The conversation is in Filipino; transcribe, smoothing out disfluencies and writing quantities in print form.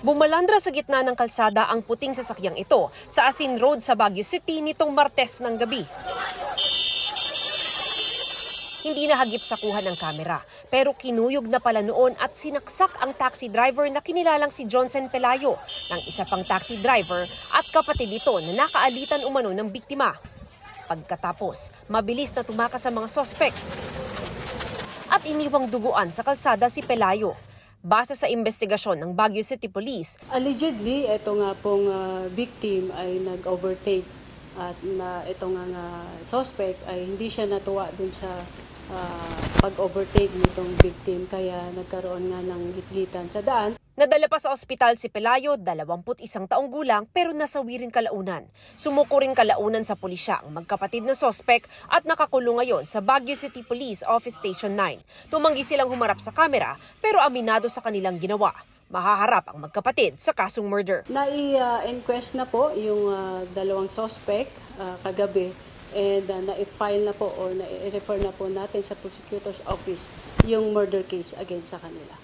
Bumalandra sa gitna ng kalsada ang puting sasakyang ito sa Asin Road sa Baguio City nitong Martes ng gabi. Hindi nahagip sa kuha ng kamera, pero kinuyog na pala noon at sinaksak ang taxi driver na kinilalang si Johnson Pelayo ng isa pang taxi driver at kapatid nito na nakaalitan umano ng biktima. Pagkatapos, mabilis na tumakas sa mga sospek at iniwang duguan sa kalsada si Pelayo. Base sa investigasyon ng Baguio City Police, allegedly, ito nga pong victim ay nag-overtake at ito nga suspect ay hindi siya natuwa dun sa pag-overtake nitong victim kaya nagkaroon nga ng hitgitan sa daan. Nadala pa sa ospital si Pelayo, 21 taong gulang pero nasawi rin kalaunan. Sumuko rin kalaunan sa pulisya ang magkapatid na sospek at nakakulong ngayon sa Baguio City Police Office Station 9. Tumanggi silang humarap sa kamera pero aminado sa kanilang ginawa. Mahaharap ang magkapatid sa kasong murder. Nai-inquest na po yung dalawang sospek kagabi and na-file na po o na-refer na po natin sa prosecutor's office yung murder case against sa kanila.